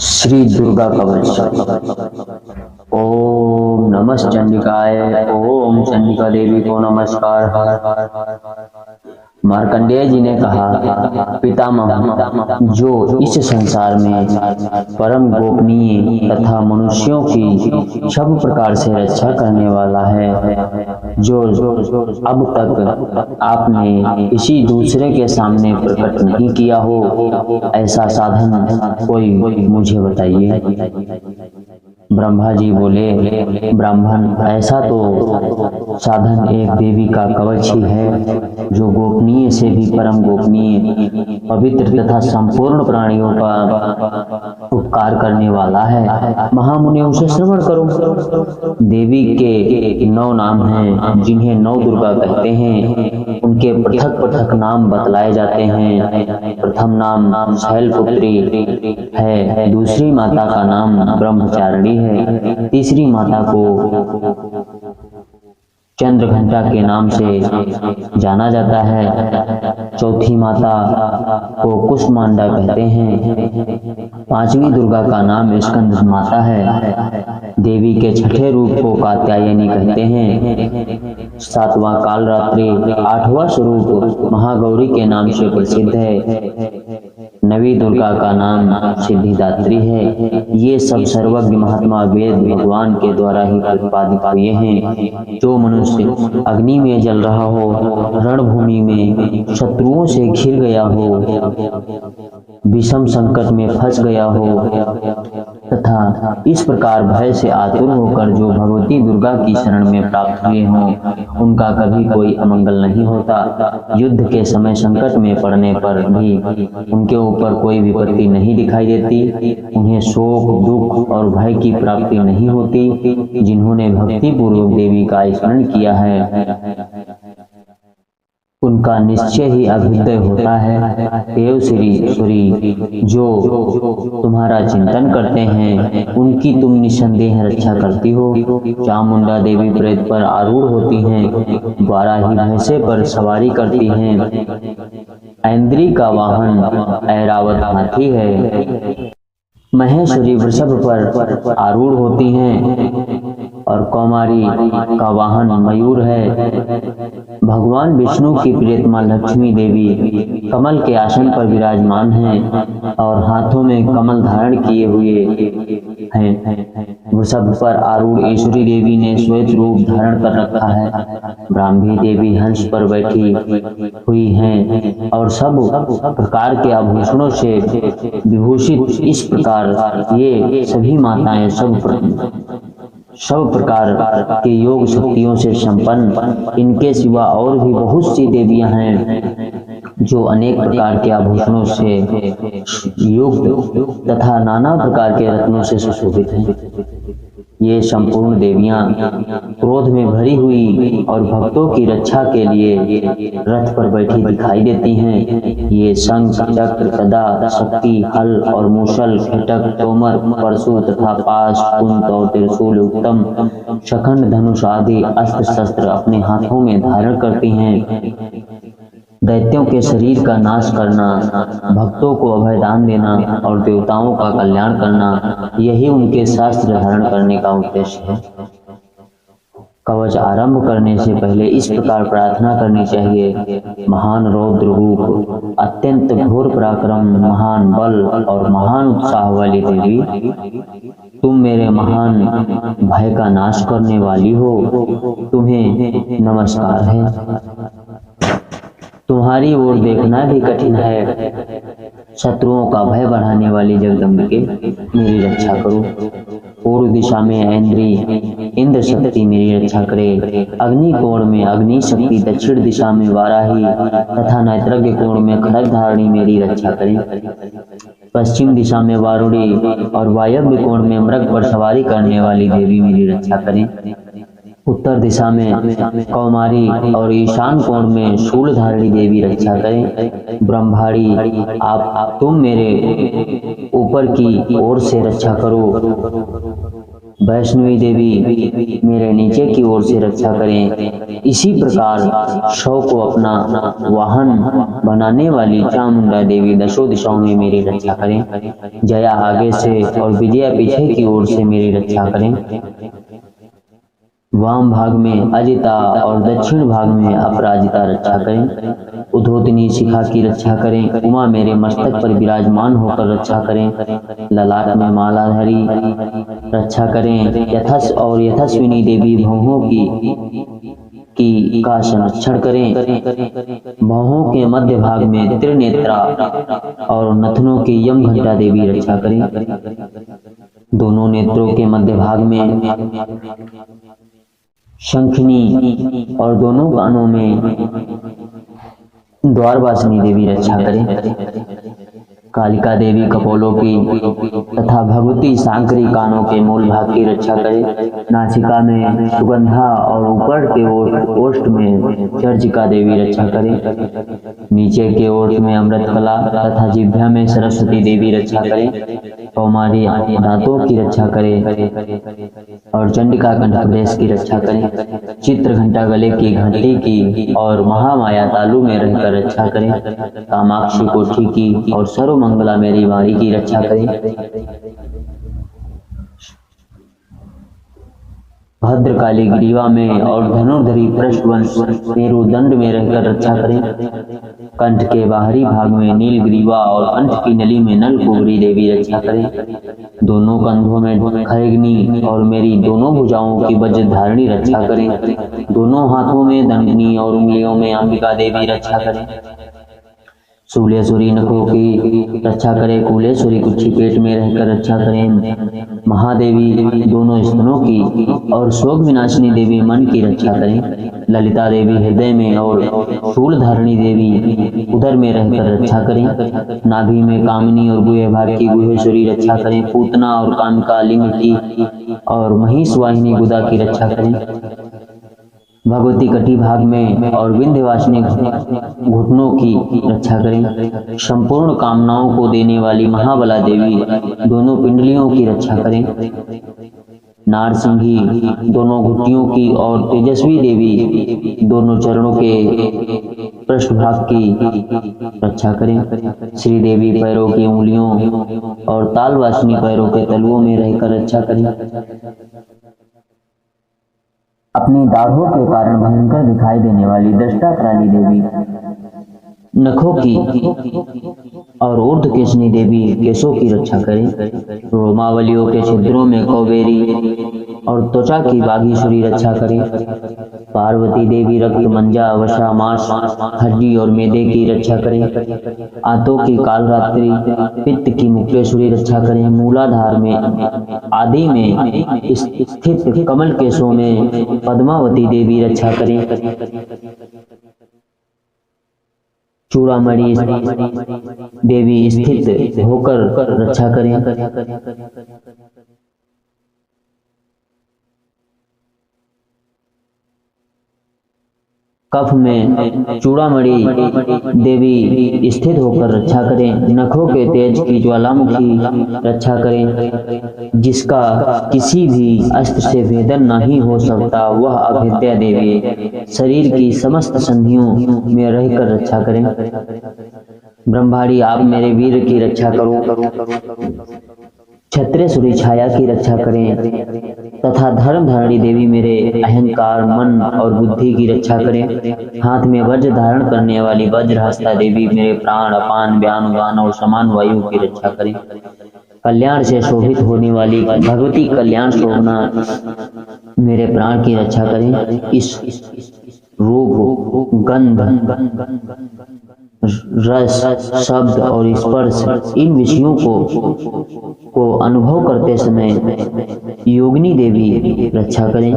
श्री दुर्गा कवच। ओम नमः चंडिकाय। ओम चंडिका देवी को नमस्कार। मार्कंडेय जी ने कहा, पितामह, जो इस संसार में परम गोपनीय तथा मनुष्यों की सब प्रकार से रक्षा करने वाला है, जो अब तक आपने किसी दूसरे के सामने प्रकट नहीं किया हो, ऐसा साधन कोई मुझे बताइए। ब्रह्मा जी बोले, ब्राह्मण, ऐसा तो साधन एक देवी का कवच ही है, जो गोपनीय से भी परम गोपनीय, पवित्र तथा संपूर्ण प्राणियों का उपकार करने वाला है। महामुनि, उसे श्रवण करो। देवी के 9 नाम हैं, जिन्हें 9 दुर्गा कहते हैं। उनके पृथक पृथक नाम बतलाए जाते हैं। प्रथम नाम शैलपुत्री है, दूसरी माता का नाम ब्रह्मचारिणी है, तीसरी माता को चंद्रघंटा के नाम से जाना जाता है, चौथी माता को कुष्मांडा कहते हैं, 5वीं दुर्गा का नाम स्कंद माता है, देवी के 6ठे रूप को कात्यायनी कहते हैं, 7वां कालरात्रि, 8वां स्वरूप महागौरी के नाम से प्रसिद्ध है, 9वीं दुर्गा का नाम सिद्धिदात्री है। ये सब सर्वज्ञ महात्मा वेद भगवान के द्वारा ही प्रतिपादित हुए हैं। जो मनुष्य अग्नि में जल रहा हो, रणभूमि में शत्रुओं से घिर गया हो, विषम संकट में फंस गया हो, तथा इस प्रकार भय से आतुर होकर जो भगवती दुर्गा की शरण में प्राप्त हुए हों, उनका कभी कोई अमंगल नहीं होता। युद्ध के समय संकट में पड़ने पर भी उनके ऊपर कोई विपत्ति नहीं दिखाई देती। उन्हें शोक, दुख और भय की प्राप्ति नहीं होती। जिन्होंने भक्ति पूर्वक देवी का स्मरण किया है, उनका निश्चय ही अभ्युदय होता है। देव श्री जो तुम्हारा चिंतन करते हैं, उनकी तुम निसंदेह रक्षा करती हो। चामुंडा देवी प्रेत पर आरूढ़ होती हैं, वाराही भैंसे पर सवारी करती हैं, ऐन्द्री का वाहन ऐरावत हाथी है, महेश्वरी वृषभ पर आरूढ़ होती हैं और कौमारी का वाहन मयूर है। भगवान विष्णु की प्रियतमा लक्ष्मी देवी कमल के आसन पर विराजमान हैं और हाथों में कमल धारण किए हुए हैं। वृषभ पर आरूढ़ ईश्वरी देवी ने श्वेत रूप धारण कर रखा है। ब्राह्मी देवी हंस पर बैठी हुई हैं और सब प्रकार के आभूषणों से विभूषित। इस प्रकार ये सभी माताएं सब प्रकार के योग शक्तियों से संपन्न। इनके सिवा और भी बहुत सी देवियां हैं, जो अनेक प्रकार के आभूषणों से युक्त तथा नाना प्रकार के रत्नों से सुशोभित हैं। ये संपूर्ण देवियां क्रोध में भरी हुई और भक्तों की रक्षा के लिए रथ पर बैठी दिखाई देती हैं। ये शंख, चक्र, गदा, शक्ति, हल और मूसल, खटक, तोमर, परशु तथा पाश, कुंत और त्रिशूल, उत्तम शखंड, धनुष आदि अस्त्र शस्त्र अपने हाथों में धारण करती हैं। दैत्यों के शरीर का नाश करना, भक्तों को अभयदान देना और देवताओं का कल्याण करना, यही उनके शास्त्र धारण करने का उद्देश्य है। कवच आरंभ करने से पहले इस प्रकार प्रार्थना करनी चाहिए। महान रौद्र रूप, अत्यंत घोर पराक्रम, महान बल और महान उत्साह वाली देवी, तुम मेरे महान भय का नाश करने वाली हो। तुम्हें नमस्कार है। तुम्हारी ओर देखना भी कठिन है। शत्रुओं का भय बढ़ाने वाली जगदम्बिके, मेरी रक्षा करो। पूर्व दिशा में ऐन्द्री इंद्र शक्ति मेरी रक्षा करे। अग्नि कोण में अग्नि शक्ति, दक्षिण दिशा में वाराही तथा नैत्रज्ञ कोण में खड्गधारिणी मेरी रक्षा करे। पश्चिम दिशा में वारुणी और वायव्य कोण में मृग पर सवारी करने वाली देवी मेरी रक्षा करें। उत्तर दिशा में कौमारी और ईशान कोण में शूलधारिणी देवी रक्षा करें। ब्रह्माणी, आप तुम मेरे ऊपर की ओर से रक्षा करो। वैष्णवी देवी मेरे नीचे की ओर से रक्षा करें। इसी प्रकार शव को अपना वाहन बनाने वाली चामुंडा देवी दशों दिशाओं में मेरी रक्षा करें। जया आगे से और विजया पीछे की ओर से मेरी रक्षा करें। वाम भाग में अजिता और दक्षिण भाग में अपराजिता रक्षा करें। उद्धोतनी शिखा की रक्षा करें। उमा मेरे मस्तक पर विराजमान होकर रक्षा करें। ललाट में मालाधारी रक्षा करें। यथस और यथस्विनी देवी भौहों की का संरक्षण करें। भौहों के मध्य भाग में त्रिनेत्रा और नथनों की यम घंटा देवी रक्षा करें। दोनों नेत्रों के मध्य भाग में शंखनी और दोनों कानों में द्वारवासिनी देवी रक्षा करें। कालिका देवी कपोलों की तथा भगवती सांकरी कानों के मूल भाग की रक्षा करें। नासिका में सुगंधा और ऊपर के ओष्ठ में चर्चिका देवी रक्षा करें। नीचे के ओष्ठ में अमृतकला तथा जिह्वा में सरस्वती देवी रक्षा करें। कौमारी दांतों की रक्षा करें और चंडिका कंठ प्रदेश की रक्षा करें। चित्र घंटा गले की घंटी की और महामाया तालु में रहकर रक्षा करें। कामाक्षी कोठी की और सर्वमंगला मेरी वाणी की रक्षा करें। भद्रकाली ग्रीवा में और धनुर्धरी पृष्ठवंश मेरुदंड में रहकर रक्षा करें। कंठ के बाहरी भाग में नील ग्रीवा और कंठ की नली में नल कुबरी देवी रक्षा करें। दोनों कंधों में खैग्नी और मेरी दोनों भुजाओं की वज्र धारणी रक्षा करें। दोनों हाथों में दंडनी और उंगलियों में अंबिका देवी रक्षा करें। शूलेश्वरी नखों की रक्षा करें। कुलेश्वरी कुक्षी पेट में रहकर रक्षा करें। महादेवी दोनों स्तनों की और शोक विनाशिनी देवी मन की रक्षा करें। ललिता देवी हृदय में और शूलधारिणी देवी उदर में रहकर रक्षा करें। नाभि में कामिनी और गुहे भाग की गुहेश्वरी रक्षा करें। पूतना और कामिका लिंग की और महिष वाहिनी गुदा की रक्षा करें। भगवती कटी भाग में और विंध्यवासिनी घुटनों की रक्षा करें। संपूर्ण कामनाओं को देने वाली महाबला देवी दोनों पिंडलियों की रक्षा करें। नारसिंही दोनों घुटियों की और तेजस्वी देवी दोनों चरणों के पृष्ठभाग की रक्षा करें। श्री देवी पैरों की उंगलियों और तालवासिनी पैरों के तलुओं में रहकर रक्षा करें। अपनी दाढ़ों के कारण भयंकर दिखाई देने वाली दृष्टा कराली देवी नखों की और ऊर्ध्वकेशनी देवी केशों की रक्षा करें। रोमावलियों के छिद्रों में कौबेरी और त्वचा की बाघीश्वरी रक्षा करें। पार्वती देवी रक्त मंजा वशा मांस हड्डी और मैदे की रक्षा करें। आंतों की कालरात्रि पित्त की मुक्तेश्वरी रक्षा करें। मूलाधार में आदि में स्थित कमल केशों में पद्मावती देवी रक्षा करें। चूड़ामणि देवी स्थित होकर रक्षा करें। कफ में चूड़ामणि देवी स्थित होकर रक्षा करें। नखों के तेज की ज्वालामुखी रक्षा करें। जिसका किसी भी अस्त्र से भेदन नहीं हो सकता वह अभेद्या देवी शरीर की समस्त संधियों में रहकर रक्षा करें। ब्रह्माणी आप मेरे वीर की रक्षा करो। क्षत्रियसुरी छाया की रक्षा करें तथा धर्म धारणी देवी मेरे अहंकार मन और बुद्धि की रक्षा करें। हाथ में वज्र धारण करने वाली वज्रहस्ता देवी मेरे प्राण अपान व्यान उदान और समान वायु की रक्षा करें। कल्याण से शोभित होने वाली भगवती कल्याण शोभना मेरे प्राण की रक्षा करें। इस रूप गंध रस शब्द और स्पर्श इन विषयों को अनुभव करते समय योगिनी देवी रक्षा करें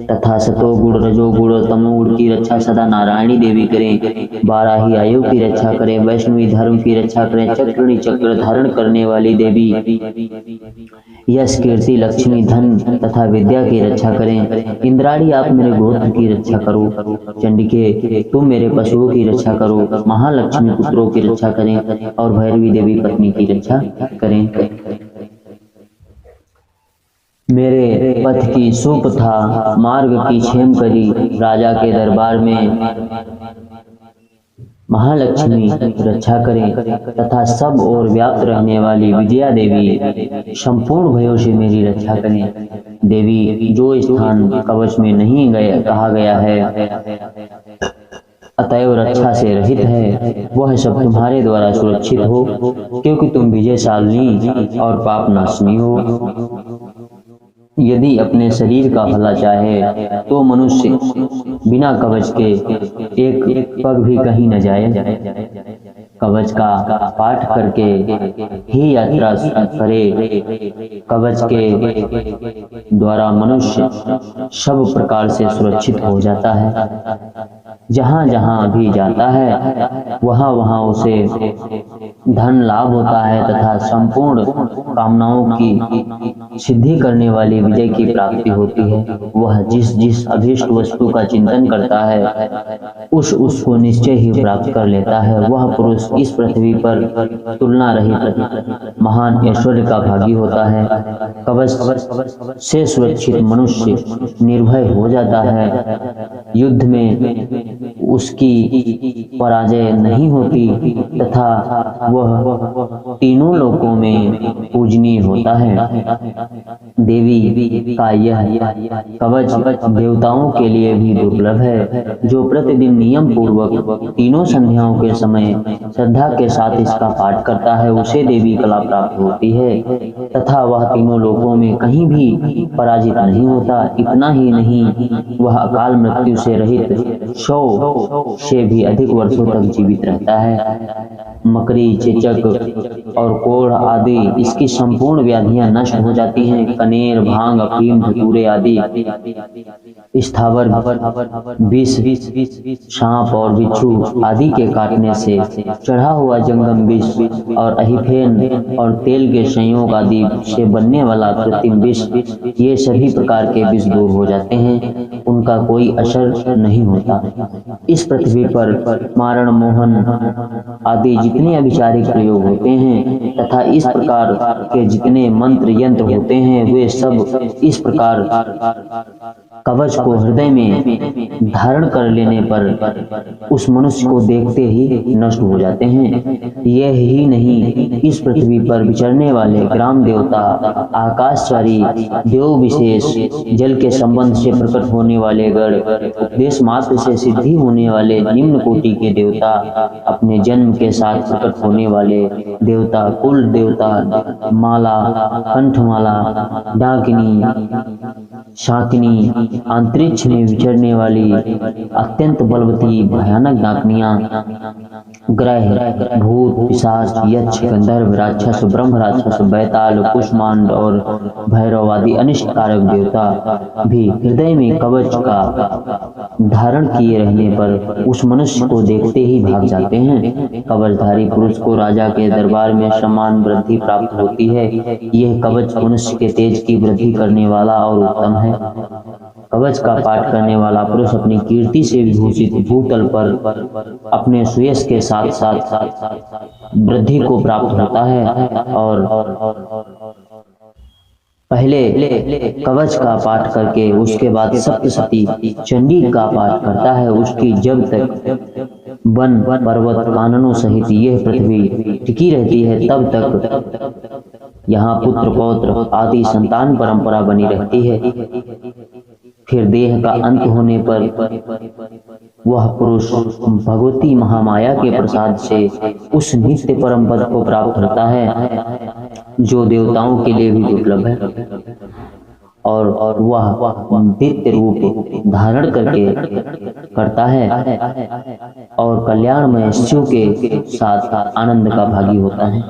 तथा सतोगुण रजोगुण तमोगुण की रक्षा सदा नारायणी देवी करें। बाराही आयु की रक्षा करें। वैष्णवी धर्म की रक्षा करें। चक्रिणी चक्र धारण करने वाली देवी यश कीर्ति लक्ष्मी धन तथा विद्या की रक्षा करें। इंद्राणी आप मेरे गोत्र की रक्षा करो। चंडिके तुम मेरे पशुओं की रक्षा करो। महालक्ष्मी पुत्रों की रक्षा करें और भैरवी देवी पत्नी की रक्षा करें। मेरे पथ की सूप था, मार्ग की क्षेम करी। राजा के दरबार में महालक्ष्मी रक्षा करें तथा सब और व्याप्त रहने वाली विजया देवी संपूर्ण भयों से मेरी रक्षा करें। देवी, जो स्थान कवच में नहीं कहा गया है अतएव रक्षा से रहित है, वह सब तुम्हारे द्वारा सुरक्षित हो, क्योंकि तुम विजयशालिनी और पाप नाशनी हो। यदि अपने शरीर का भला चाहे तो मनुष्य बिना कवच के एक पग भी कहीं न जाए। कवच का पाठ करके ही यात्रा करे। कवच के द्वारा मनुष्य सब प्रकार से सुरक्षित हो जाता है। जहाँ जहाँ भी जाता है वहाँ वहाँ उसे धन लाभ होता है तथा संपूर्ण कामनाओं की सिद्धि करने वाली विजय की प्राप्ति होती है। वह जिस जिस अभीष्ट वस्तु का चिंतन करता है उसको निश्चय ही प्राप्त कर लेता है। वह पुरुष इस पृथ्वी पर तुलना रहित महान ऐश्वर्य का भागी होता है। कवच से सुरक्षित मनुष्य निर्भय हो जाता है। युद्ध में उसकी पराजय नहीं होती तथा वह तीनों लोकों में पूजनीय होता है। देवी का यह कवच देवताओं के लिए भी दुर्लभ है। जो प्रतिदिन नियम पूर्वक तीनों संध्याओं के समय श्रद्धा के साथ इसका पाठ करता है उसे देवी कला प्राप्त होती है तथा वह तीनों लोकों में कहीं भी पराजित नहीं होता। इतना ही नहीं, वह अकाल मृत्यु से रहित 100 से भी अधिक वर्षों तक जीवित रहता है। मकड़ी, चेचक और कोढ़ आदि इसकी संपूर्ण व्याधियां नष्ट हो जाती हैं। कनेर, भांग, अफीम, धतूरे आदि स्थावर विष, सांप और बिच्छू आदि के काटने से चढ़ा हुआ जंगम विष और अहिफेन और तेल के संयोग आदि से बनने वाला कृत्रिम विष, ये सभी प्रकार के विष दूर हो जाते हैं, उनका कोई असर नहीं होता। इस पृथ्वी पर मारण, मोहन आदि जितने अभिचारिक प्रयोग होते हैं तथा इस प्रकार के जितने मंत्र यंत्र होते हैं वे सब इस प्रकार कवच को हृदय में धारण कर लेने पर उस मनुष्य को देखते ही नष्ट हो जाते हैं। यह ही नहीं, इस पृथ्वी पर विचरने वाले ग्राम देवता, आकाशचारी देव विशेष, जल के संबंध से प्रकट होने वाले गण, उपदेश मात्र से सिद्धि होने वाले निम्न कोटि के देवता, अपने जन्म के साथ प्रकट होने वाले देवता, कुल देवता, माला, कंठमाला, डाकिनी, शाकिनी, अंतरिक्ष में विचरने वाली अत्यंत बलवती भयानक डाकनियां, ग्रह, भूत, पिशाच, यक्ष, गंधर्व, राक्षस, ब्रह्म राक्षस, बैताल, कुष्मांड और भैरव आदि अनिष्टकारक देवता भी हृदय में कवच का धारण किए रहने पर उस मनुष्य को देखते ही भाग जाते हैं। कवचधारी पुरुष को राजा के दरबार में सम्मान वृद्धि प्राप्त होती है। यह कवच मनुष्य के तेज की वृद्धि करने वाला और उत्तम है। कवच का पाठ करने वाला पुरुष अपनी कीर्ति से विभूषित भूतल पर अपने सुयश के साथ साथ वृद्धि को प्राप्त होता है और पहले कवच का पाठ करके उसके बाद सप्तशती चंडी का पाठ करता है। उसकी जब तक वन, पर्वत, काननों सहित यह पृथ्वी टिकी रहती है तब तक यहाँ पुत्र, पौत्र आदि संतान परंपरा बनी रहती है। फिर देह का अंत होने पर वह पुरुष भगवती महामाया के प्रसाद से उस नित्य परम पद को प्राप्त करता है जो देवताओं के लिए भी दुर्लभ है और वह नित्य रूप धारण करके करता है और कल्याणमय शिव के साथ आनंद का भागी होता है।